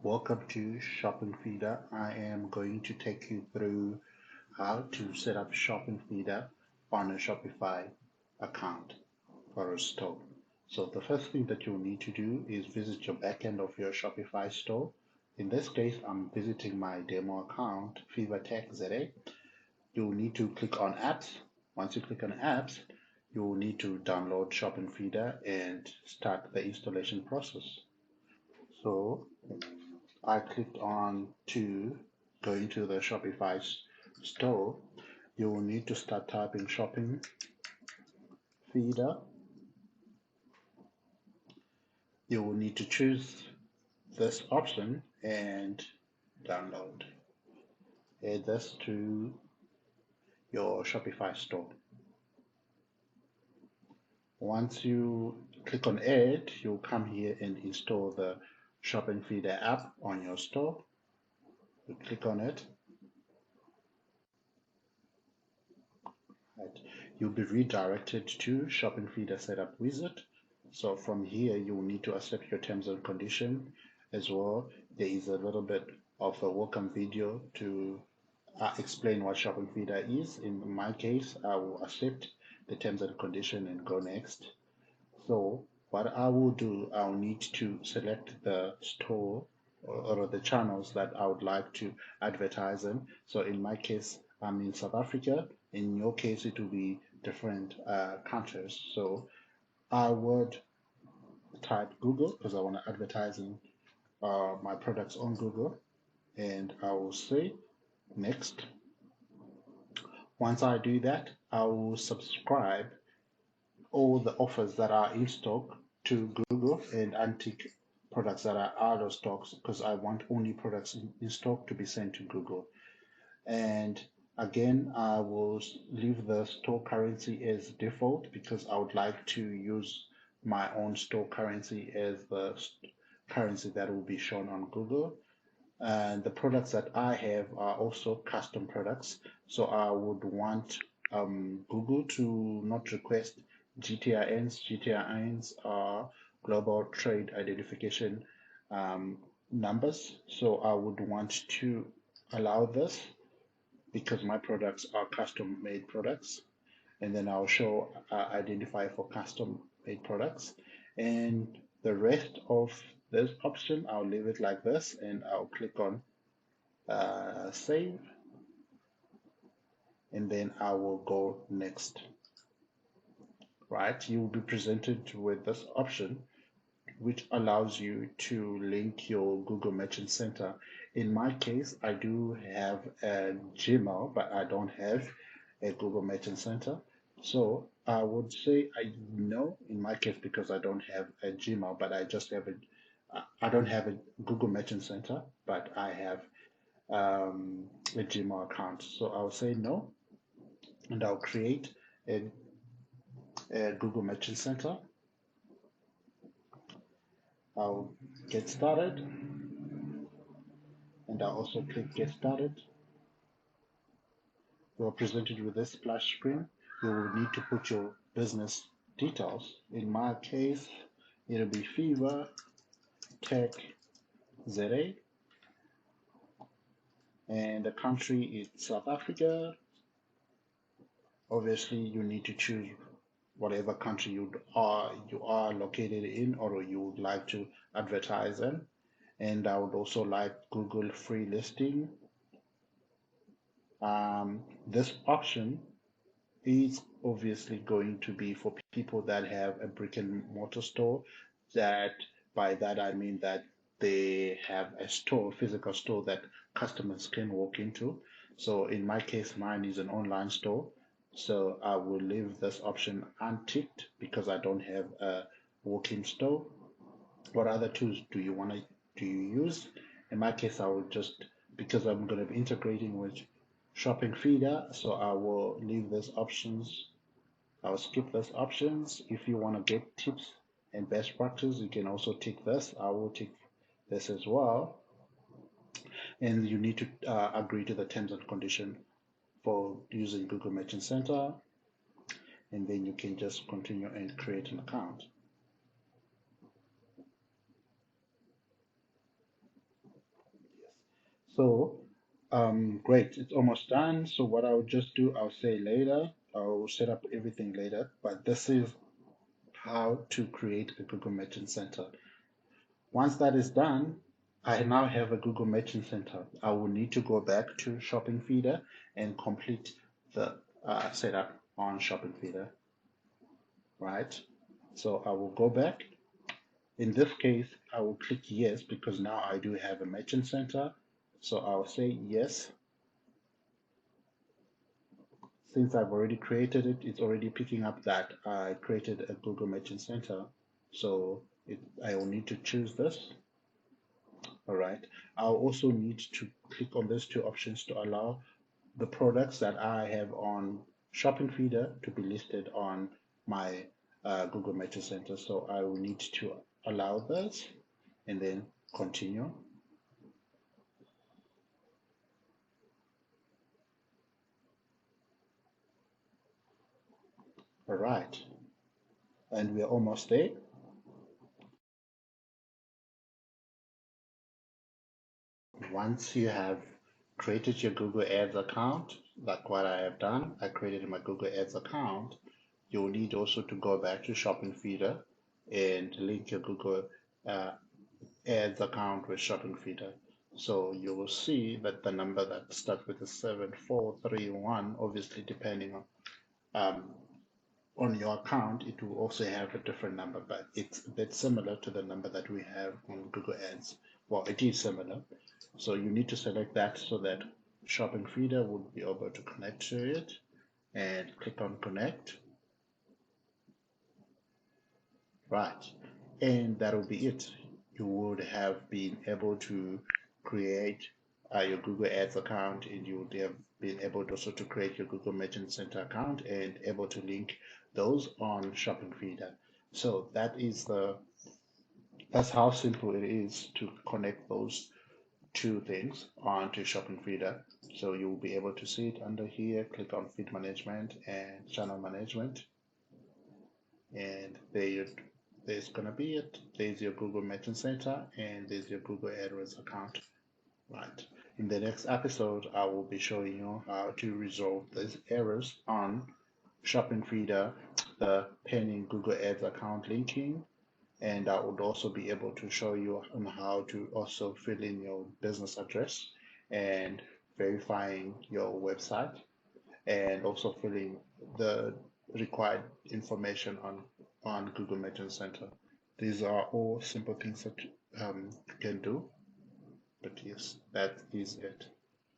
Welcome to ShoppingFeeder. I am going to take you through how to set up ShoppingFeeder on a Shopify account for a store. So the first thing that you'll need to do is visit your backend of your Shopify store. In this case, I'm visiting my demo account, FeverTech You'll need to click on apps. Once you click on apps, you'll need to download ShoppingFeeder and start the installation process. So I clicked on to go into the Shopify store. You will need to start typing shopping feeder. You will need to choose this option and download. Add this to your Shopify store. Once you click on add, you'll come here and install the Shopping Feeder app on your store. You click on it. Right. You'll be redirected to Shopping Feeder Setup Wizard. So from here, you will need to accept your terms and condition as well. There is a little bit of a welcome video to explain what Shopping Feeder is. In my case, I will accept the terms and condition and go next. So what I will do, I'll need to select the store or the channels that I would like to advertise in. So in my case, I'm in South Africa. In your case, it will be different countries. So I would type Google because I want to advertise my products on Google, and I will say next. Once I do that, I will subscribe all the offers that are in stock to Google and untick products that are out of stocks because I want only products in stock to be sent to Google. And again, I will leave the store currency as default because I would like to use my own store currency as the currency that will be shown on Google. And the products that I have are also custom products. So I would want Google to not request GTINs. GTINs are global trade identification numbers. So I would want to allow this because my products are custom made products. And then I'll show identify for custom made products. And the rest of this option, I'll leave it like this and I'll click on save, and then I will go next. Right, you will be presented with this option which allows you to link your Google Merchant Center. In my case, I do have a Gmail, but I don't have a Google Merchant Center. So I would say I know in my case because I don't have a Gmail, but I don't have a Google Merchant Center, but I have a Gmail account. So I'll say no, and I'll create a Google Merchant Center. I'll get started, and I'll also click get started. You are presented with this splash screen. You will need to put your business details. In my case, it'll be Fever Tech ZA, and the country is South Africa. Obviously, you need to choose whatever country you are located in or you would like to advertise in. And I would also like Google free listing. This option is obviously going to be for people that have a brick and mortar store. That by that I mean that they have a store, physical store that customers can walk into. So in my case, mine is an online store. So I will leave this option unticked because I don't have a walk-in store. What other tools do you use? In my case, I will just because I'm going to be integrating with Shopping Feeder, so I will leave these options. I'll skip those options. If you want to get tips and best practice, you can also tick this. I will tick this as well. And you need to agree to the terms and condition for using Google Merchant Center, and then you can just continue and create an account. So, great, it's almost done. So what I'll just do, I'll say later, I'll set up everything later, but this is how to create a Google Merchant Center. Once that is done, I now have a Google Merchant Center. I will need to go back to ShoppingFeeder and complete the setup on ShoppingFeeder, right? So I will go back. In this case, I will click yes because now I do have a Merchant Center. So I'll say yes. Since I've already created it, it's already picking up that I created a Google Merchant Center. So I will need to choose this. All right. I'll also need to click on these two options to allow the products that I have on Shopping Feeder to be listed on my Google Merchant Center. So I will need to allow this and then continue. All right. And we're almost there. Once you have created your Google Ads account, like what I have done, I created my Google Ads account. You'll need also to go back to Shopping Feeder and link your Google uh, Ads account with Shopping Feeder. So you will see that the number that starts with the 7431, obviously depending on your account, it will also have a different number, but it's a bit similar to the number that we have on Google Ads. Well, it is similar. So you need to select that so that Shopping Feeder would be able to connect to it and click on connect. Right. And that will be it. You would have been able to create your Google Ads account, and you would have been able also to create your Google Merchant Center account and able to link those on Shopping Feeder. So that's how simple it is to connect those two things onto Shopping Feeder. So you'll be able to see it under here, click on Feed Management and Channel Management, and there's gonna be it. There's your Google Merchant Center and there's your Google AdWords account. Right. In the next episode, I will be showing you how to resolve these errors on Shopping Feeder, the pending Google Ads account linking, and I would also be able to show you on how to also fill in your business address and verifying your website and also filling the required information on Google Merchant Center. These are all simple things that you can do, but yes, that is it.